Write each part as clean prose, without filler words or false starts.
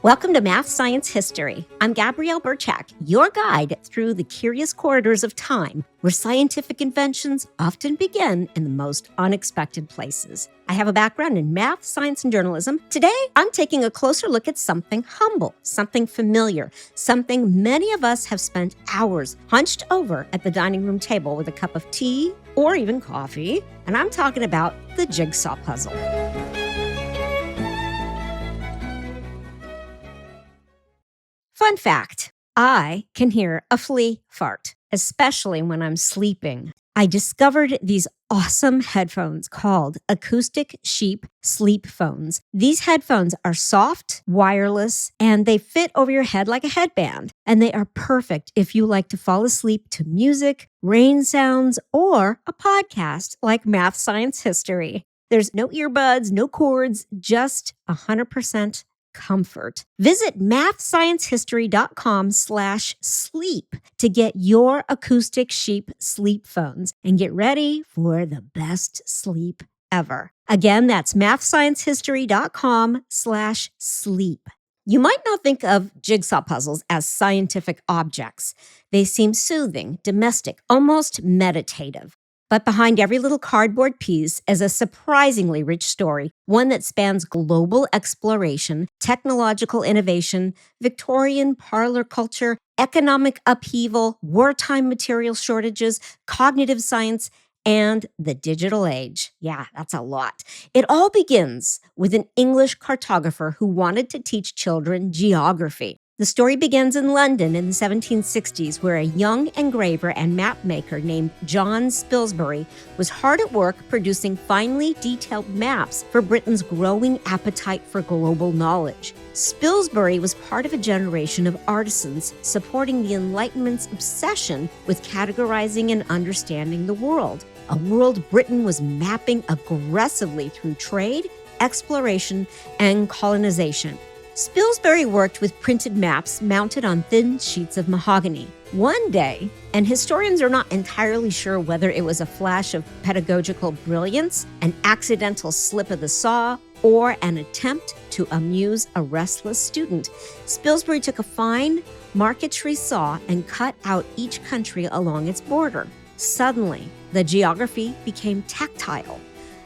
Welcome to Math Science History. I'm Gabrielle Birchak, your guide through the curious corridors of time where scientific inventions often begin in the most unexpected places. I have a background in math, science, and journalism. Today, I'm taking a closer look at something humble, something familiar, something many of us have spent hours hunched over at the dining room table with a cup of tea or even coffee, and I'm talking about the jigsaw puzzle. Fun fact, I can hear a flea fart, especially when I'm sleeping. I discovered these awesome headphones called Acoustic Sheep Sleep Phones. These headphones are soft, wireless, and they fit over your head like a headband. And they are perfect if you like to fall asleep to music, rain sounds, or a podcast like Math Science History. There's no earbuds, no cords, just 100% comfort. Visit mathsciencehistory.com/sleep to get your Acoustic Sheep sleep phones and get ready for the best sleep ever. Again, that's mathsciencehistory.com/sleep. You might not think of jigsaw puzzles as scientific objects. They seem soothing, domestic, almost meditative. But behind every little cardboard piece is a surprisingly rich story, one that spans global exploration, technological innovation, Victorian parlor culture, economic upheaval, wartime material shortages, cognitive science, and the digital age. Yeah, that's a lot. It all begins with an English cartographer who wanted to teach children geography. The story begins in London in the 1760s, where a young engraver and mapmaker named John Spilsbury was hard at work producing finely detailed maps for Britain's growing appetite for global knowledge. Spilsbury was part of a generation of artisans supporting the Enlightenment's obsession with categorizing and understanding the world, a world Britain was mapping aggressively through trade, exploration, and colonization. Spilsbury worked with printed maps mounted on thin sheets of mahogany. One day, and historians are not entirely sure whether it was a flash of pedagogical brilliance, an accidental slip of the saw, or an attempt to amuse a restless student, Spilsbury took a fine marquetry saw and cut out each country along its border. Suddenly, the geography became tactile.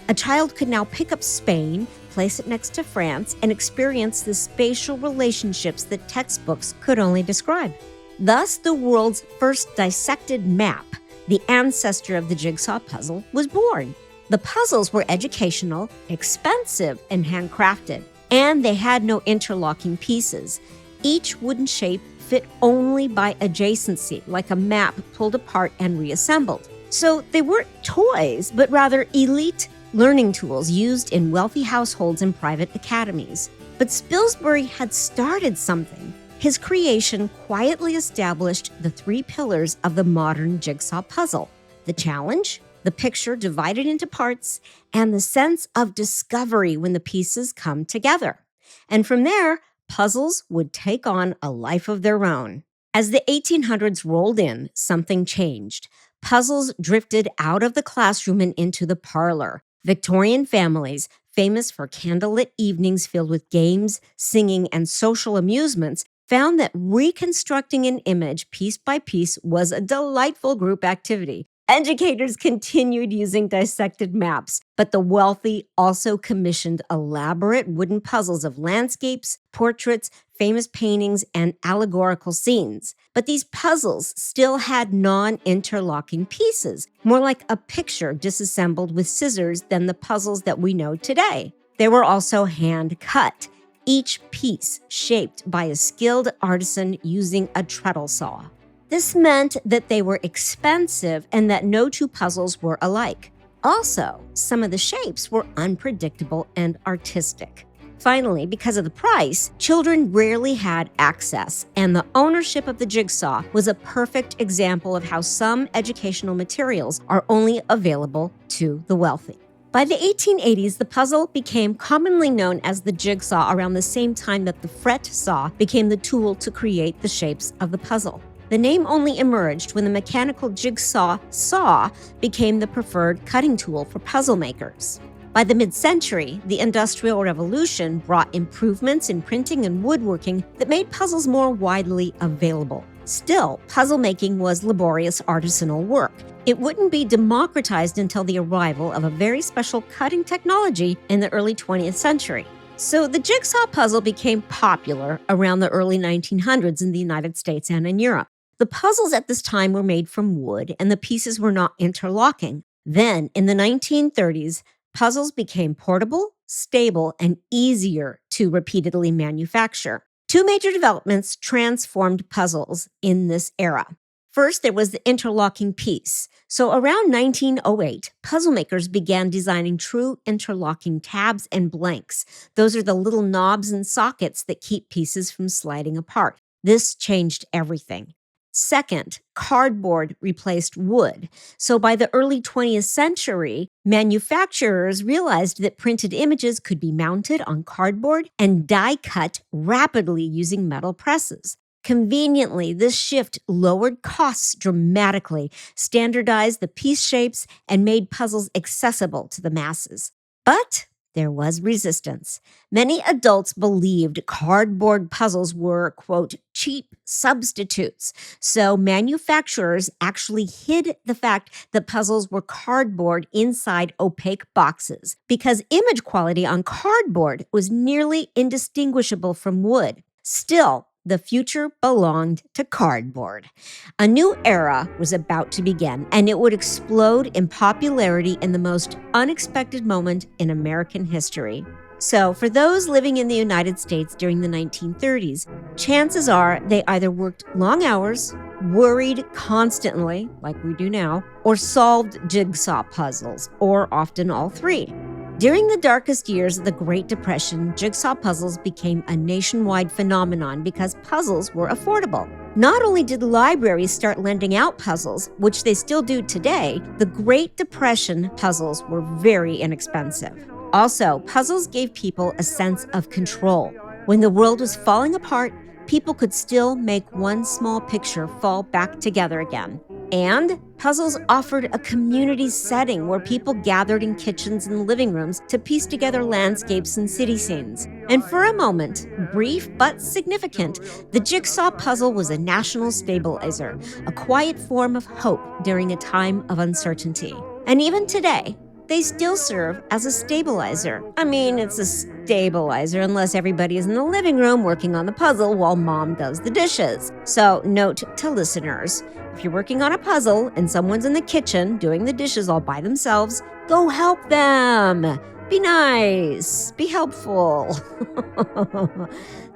A child could now pick up Spain, place it next to France, and experience the spatial relationships that textbooks could only describe. Thus, the world's first dissected map, the ancestor of the jigsaw puzzle, was born. The puzzles were educational, expensive, and handcrafted, and they had no interlocking pieces. Each wooden shape fit only by adjacency, like a map pulled apart and reassembled. So they weren't toys, but rather elite learning tools used in wealthy households and private academies. But Spilsbury had started something. His creation quietly established the three pillars of the modern jigsaw puzzle: the challenge, the picture divided into parts, and the sense of discovery when the pieces come together. And from there, puzzles would take on a life of their own. As the 1800s rolled in, something changed. Puzzles drifted out of the classroom and into the parlor. Victorian families, famous for candlelit evenings filled with games, singing, and social amusements, found that reconstructing an image piece by piece was a delightful group activity. Educators continued using dissected maps, but the wealthy also commissioned elaborate wooden puzzles of landscapes, portraits, famous paintings, and allegorical scenes. But these puzzles still had non-interlocking pieces, more like a picture disassembled with scissors than the puzzles that we know today. They were also hand-cut, each piece shaped by a skilled artisan using a treadle saw. This meant that they were expensive and that no two puzzles were alike. Also, some of the shapes were unpredictable and artistic. Finally, because of the price, children rarely had access, and the ownership of the jigsaw was a perfect example of how some educational materials are only available to the wealthy. By the 1880s, the puzzle became commonly known as the jigsaw around the same time that the fret saw became the tool to create the shapes of the puzzle. The name only emerged when the mechanical jigsaw saw became the preferred cutting tool for puzzle makers. By the mid-century, the Industrial Revolution brought improvements in printing and woodworking that made puzzles more widely available. Still, puzzle making was laborious artisanal work. It wouldn't be democratized until the arrival of a very special cutting technology in the early 20th century. So the jigsaw puzzle became popular around the early 1900s in the United States and in Europe. The puzzles at this time were made from wood, and the pieces were not interlocking. Then, in the 1930s, puzzles became portable, stable, and easier to repeatedly manufacture. Two major developments transformed puzzles in this era. First, there was the interlocking piece. So around 1908, puzzle makers began designing true interlocking tabs and blanks. Those are the little knobs and sockets that keep pieces from sliding apart. This changed everything. Second, cardboard replaced wood. So by the early 20th century, manufacturers realized that printed images could be mounted on cardboard and die cut rapidly using metal presses. Conveniently, this shift lowered costs dramatically, standardized the piece shapes, and made puzzles accessible to the masses. But there was resistance. Many adults believed cardboard puzzles were, quote, cheap substitutes. So manufacturers actually hid the fact that puzzles were cardboard inside opaque boxes because image quality on cardboard was nearly indistinguishable from wood. Still, the future belonged to cardboard. A new era was about to begin, and it would explode in popularity in the most unexpected moment in American history. So, for those living in the United States during the 1930s, chances are they either worked long hours, worried constantly, like we do now, or solved jigsaw puzzles, or often all three. During the darkest years of the Great Depression, jigsaw puzzles became a nationwide phenomenon because puzzles were affordable. Not only did libraries start lending out puzzles, which they still do today, the Great Depression puzzles were very inexpensive. Also, puzzles gave people a sense of control. When the world was falling apart, people could still make one small picture fall back together again. And puzzles offered a community setting where people gathered in kitchens and living rooms to piece together landscapes and city scenes. And for a moment, brief but significant, the jigsaw puzzle was a national stabilizer, a quiet form of hope during a time of uncertainty. And even today, they still serve as a stabilizer. I mean, it's a stabilizer unless everybody is in the living room working on the puzzle while mom does the dishes. So, note to listeners, if you're working on a puzzle and someone's in the kitchen doing the dishes all by themselves, go help them. Be nice. Be helpful.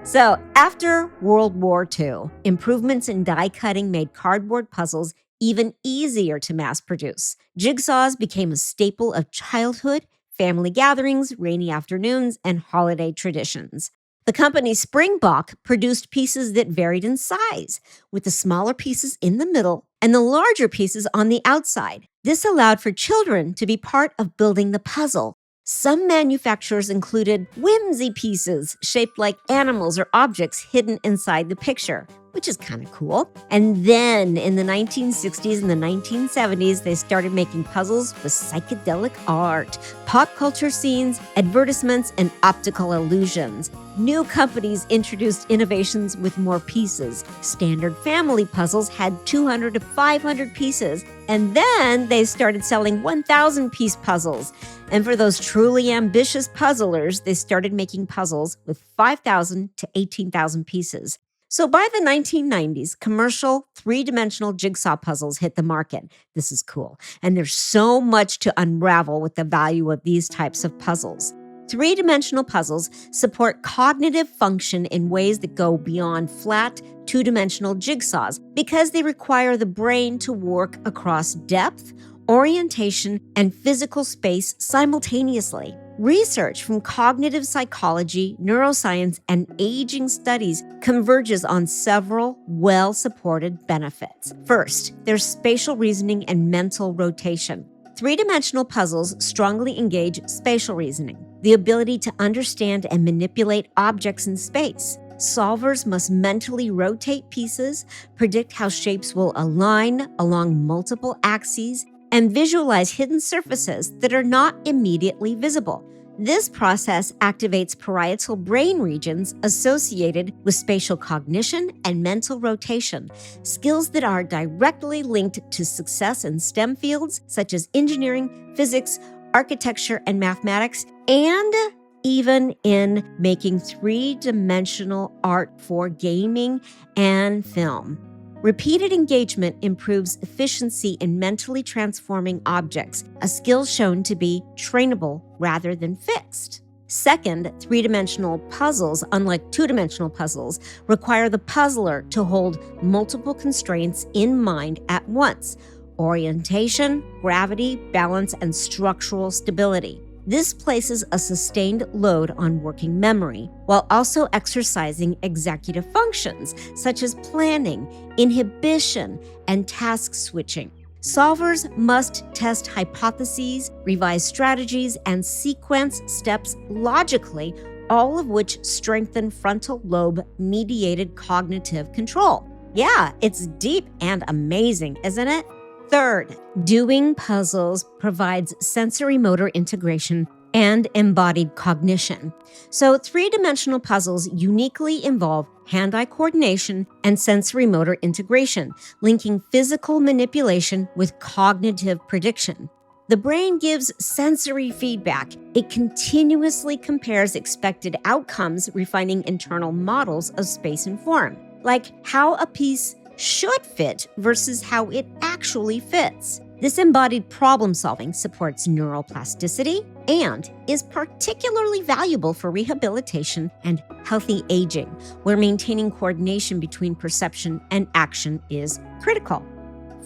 So, after World War II, improvements in die cutting made cardboard puzzles even easier to mass produce. Jigsaws became a staple of childhood, family gatherings, rainy afternoons, and holiday traditions. The company Springbok produced pieces that varied in size, with the smaller pieces in the middle and the larger pieces on the outside. This allowed for children to be part of building the puzzle. Some manufacturers included whimsy pieces shaped like animals or objects hidden inside the picture, which is kind of cool. And then in the 1960s and the 1970s, they started making puzzles with psychedelic art, pop culture scenes, advertisements, and optical illusions. New companies introduced innovations with more pieces. Standard family puzzles had 200 to 500 pieces, and then they started selling 1,000-piece puzzles. And for those truly ambitious puzzlers, they started making puzzles with 5,000 to 18,000 pieces. So by the 1990s, commercial three-dimensional jigsaw puzzles hit the market. This is cool. And there's so much to unravel with the value of these types of puzzles. Three-dimensional puzzles support cognitive function in ways that go beyond flat, two-dimensional jigsaws because they require the brain to work across depth, orientation, and physical space simultaneously. Research from cognitive psychology, neuroscience, and aging studies converges on several well-supported benefits. First, there's spatial reasoning and mental rotation. Three-dimensional puzzles strongly engage spatial reasoning, the ability to understand and manipulate objects in space. Solvers must mentally rotate pieces, predict how shapes will align along multiple axes, and visualize hidden surfaces that are not immediately visible. This process activates parietal brain regions associated with spatial cognition and mental rotation, skills that are directly linked to success in STEM fields such as engineering, physics, architecture, and mathematics, and even in making three-dimensional art for gaming and film. Repeated engagement improves efficiency in mentally transforming objects, a skill shown to be trainable rather than fixed. Second, three-dimensional puzzles, unlike two-dimensional puzzles, require the puzzler to hold multiple constraints in mind at once: orientation, gravity, balance, and structural stability. This places a sustained load on working memory, while also exercising executive functions such as planning, inhibition, and task switching. Solvers must test hypotheses, revise strategies, and sequence steps logically, all of which strengthen frontal lobe-mediated cognitive control. Yeah, it's deep and amazing, isn't it? Third, doing puzzles provides sensory motor integration and embodied cognition. So three-dimensional puzzles uniquely involve hand-eye coordination and sensory motor integration, linking physical manipulation with cognitive prediction. The brain gives sensory feedback. It continuously compares expected outcomes, refining internal models of space and form, like how a piece should fit versus how it actually fits. This embodied problem solving supports neuroplasticity and is particularly valuable for rehabilitation and healthy aging, where maintaining coordination between perception and action is critical.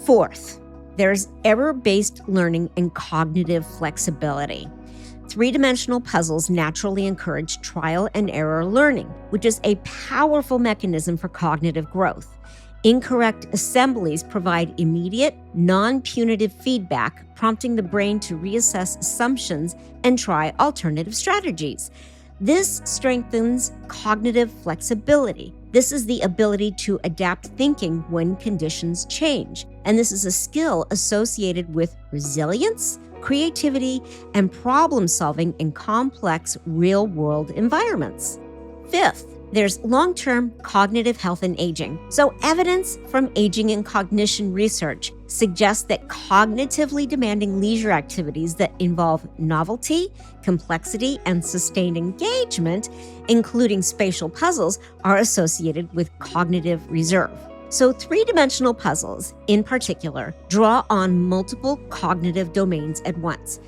Fourth, there's error-based learning and cognitive flexibility. Three-dimensional puzzles naturally encourage trial and error learning, which is a powerful mechanism for cognitive growth. Incorrect assemblies provide immediate, non-punitive feedback, prompting the brain to reassess assumptions and try alternative strategies. This strengthens cognitive flexibility. This is the ability to adapt thinking when conditions change. And this is a skill associated with resilience, creativity, and problem solving in complex real-world environments. Fifth, there's long-term cognitive health and aging. So evidence from aging and cognition research suggests that cognitively demanding leisure activities that involve novelty, complexity, and sustained engagement, including spatial puzzles, are associated with cognitive reserve. So three-dimensional puzzles, in particular, draw on multiple cognitive domains at once: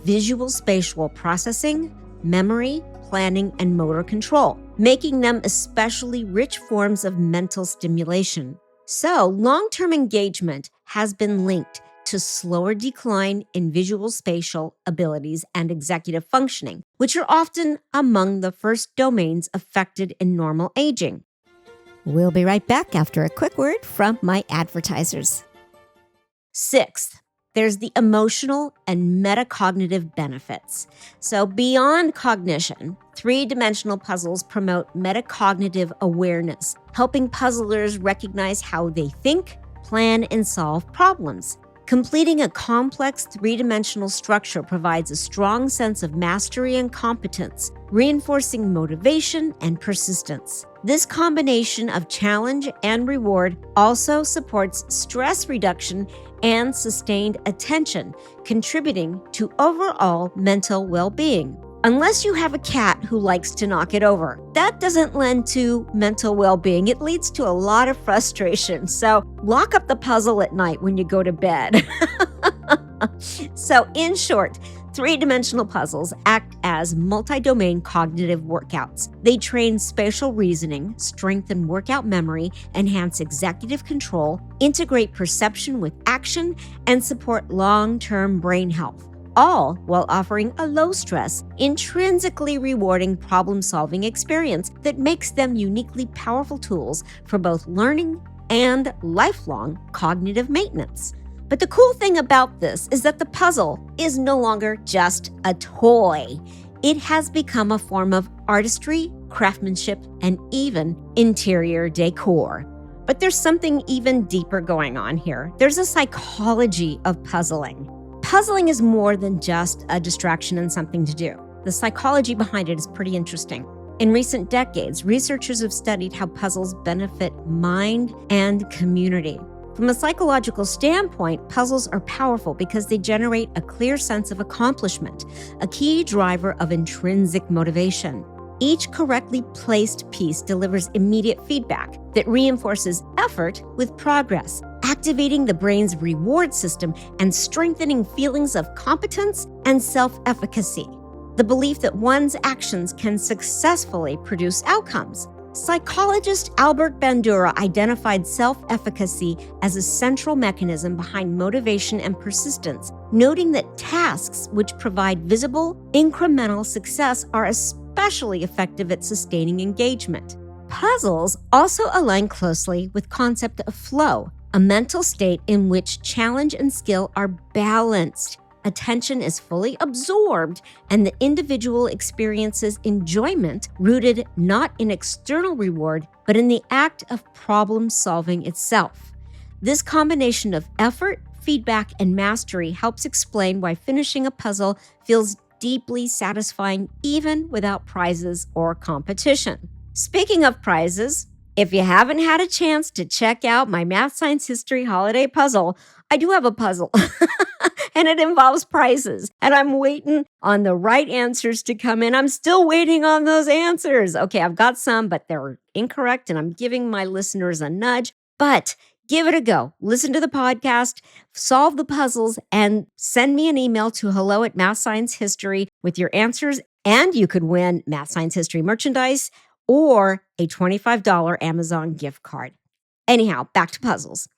visual spatial processing, memory, planning, and motor control, making them especially rich forms of mental stimulation. So, long-term engagement has been linked to slower decline in visual spatial abilities and executive functioning, which are often among the first domains affected in normal aging. We'll be right back after a quick word from my advertisers. Sixth, there's the emotional and metacognitive benefits. So beyond cognition, three-dimensional puzzles promote metacognitive awareness, helping puzzlers recognize how they think, plan, and solve problems. Completing a complex three-dimensional structure provides a strong sense of mastery and competence, reinforcing motivation and persistence. This combination of challenge and reward also supports stress reduction and sustained attention, contributing to overall mental well-being. Unless you have a cat who likes to knock it over, that doesn't lend to mental well-being. It leads to a lot of frustration. So lock up the puzzle at night when you go to bed. So in short, three-dimensional puzzles act as multi-domain cognitive workouts. They train spatial reasoning, strengthen workout memory, enhance executive control, integrate perception with action, and support long-term brain health, all while offering a low-stress, intrinsically rewarding problem-solving experience that makes them uniquely powerful tools for both learning and lifelong cognitive maintenance. But the cool thing about this is that the puzzle is no longer just a toy. It has become a form of artistry, craftsmanship, and even interior decor. But there's something even deeper going on here. There's a psychology of puzzling. Puzzling is more than just a distraction and something to do. The psychology behind it is pretty interesting. In recent decades, researchers have studied how puzzles benefit mind and community. From a psychological standpoint, puzzles are powerful because they generate a clear sense of accomplishment, a key driver of intrinsic motivation. Each correctly placed piece delivers immediate feedback that reinforces effort with progress, activating the brain's reward system and strengthening feelings of competence and self-efficacy. The belief that one's actions can successfully produce outcomes. Psychologist Albert Bandura identified self-efficacy as a central mechanism behind motivation and persistence, noting that tasks which provide visible, incremental success are especially effective at sustaining engagement. Puzzles also align closely with the concept of flow, a mental state in which challenge and skill are balanced. Attention is fully absorbed, and the individual experiences enjoyment rooted not in external reward, but in the act of problem solving itself. This combination of effort, feedback, and mastery helps explain why finishing a puzzle feels deeply satisfying even without prizes or competition. Speaking of prizes, if you haven't had a chance to check out my Math Science History Holiday Puzzle, I do have a puzzle. And it involves prizes. And I'm waiting on the right answers to come in. I'm still waiting on those answers. Okay, I've got some, but they're incorrect, and I'm giving my listeners a nudge. But give it a go. Listen to the podcast, solve the puzzles, and send me an email to hello@Math Science History with your answers. And you could win Math Science History merchandise or a $25 Amazon gift card. Anyhow, back to puzzles.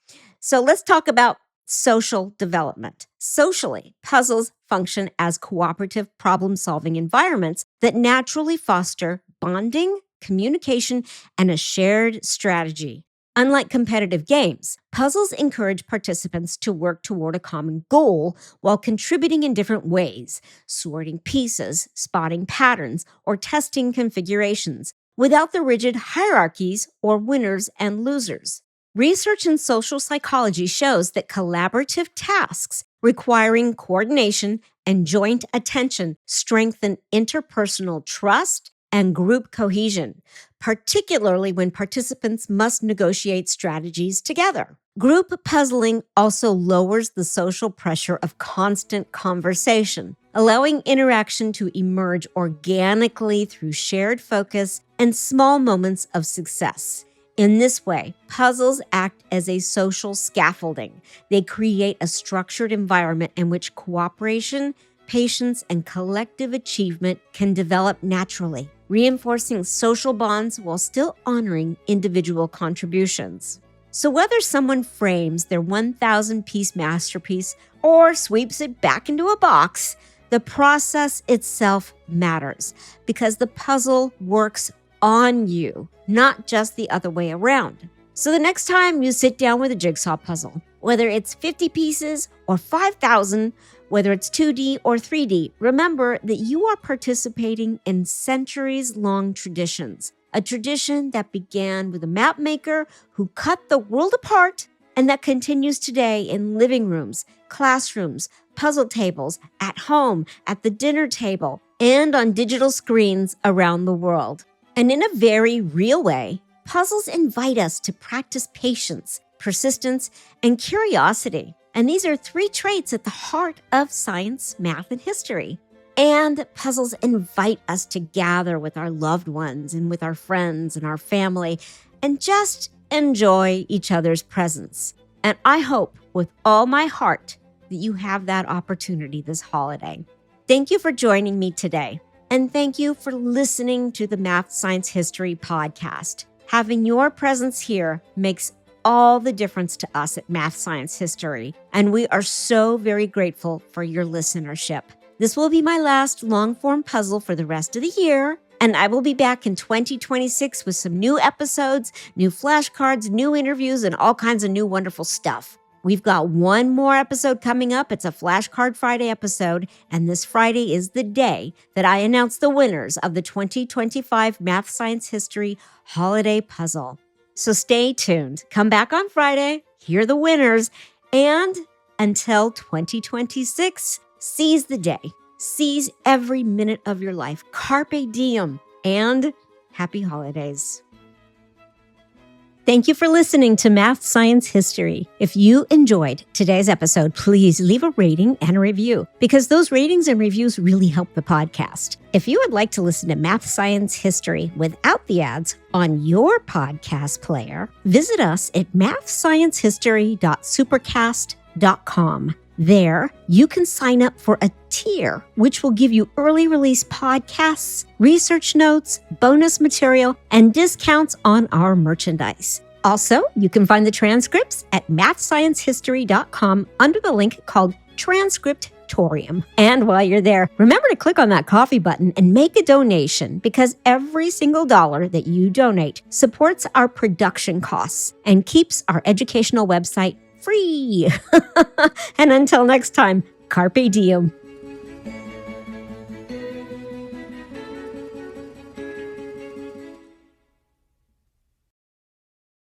So let's talk about social development. Socially, puzzles function as cooperative problem-solving environments that naturally foster bonding, communication, and a shared strategy. Unlike competitive games, puzzles encourage participants to work toward a common goal while contributing in different ways, sorting pieces, spotting patterns, or testing configurations, without the rigid hierarchies or winners and losers. Research in social psychology shows that collaborative tasks requiring coordination and joint attention strengthen interpersonal trust and group cohesion, particularly when participants must negotiate strategies together. Group puzzling also lowers the social pressure of constant conversation, allowing interaction to emerge organically through shared focus and small moments of success. In this way, puzzles act as a social scaffolding. They create a structured environment in which cooperation, patience, and collective achievement can develop naturally, reinforcing social bonds while still honoring individual contributions. So whether someone frames their 1,000-piece masterpiece or sweeps it back into a box, the process itself matters because the puzzle works on you, not just the other way around. So the next time you sit down with a jigsaw puzzle, whether it's 50 pieces or 5,000, whether it's 2D or 3D, remember that you are participating in centuries-long traditions, a tradition that began with a mapmaker who cut the world apart and that continues today in living rooms, classrooms, puzzle tables, at home, at the dinner table, and on digital screens around the world. And in a very real way, puzzles invite us to practice patience, persistence, and curiosity. And these are three traits at the heart of science, math, and history. And puzzles invite us to gather with our loved ones and with our friends and our family and just enjoy each other's presence. And I hope with all my heart that you have that opportunity this holiday. Thank you for joining me today. And thank you for listening to the Math Science History podcast. Having your presence here makes all the difference to us at Math Science History, and we are so very grateful for your listenership. This will be my last long-form puzzle for the rest of the year, and I will be back in 2026 with some new episodes, new flashcards, new interviews, and all kinds of new wonderful stuff. We've got one more episode coming up. It's a Flashcard Friday episode, and this Friday is the day that I announce the winners of the 2025 Math Science History Holiday Puzzle. So stay tuned. Come back on Friday, hear the winners, and until 2026, seize the day. Seize every minute of your life. Carpe diem. And happy holidays. Thank you for listening to Math Science History. If you enjoyed today's episode, please leave a rating and a review, because those ratings and reviews really help the podcast. If you would like to listen to Math Science History without the ads on your podcast player, visit us at mathsciencehistory.supercast.com. There, you can sign up for a tier, which will give you early release podcasts, research notes, bonus material, and discounts on our merchandise. Also, you can find the transcripts at mathsciencehistory.com under the link called Transcriptorium. And while you're there, remember to click on that coffee button and make a donation, because every single dollar that you donate supports our production costs and keeps our educational website free. And until next time, carpe diem.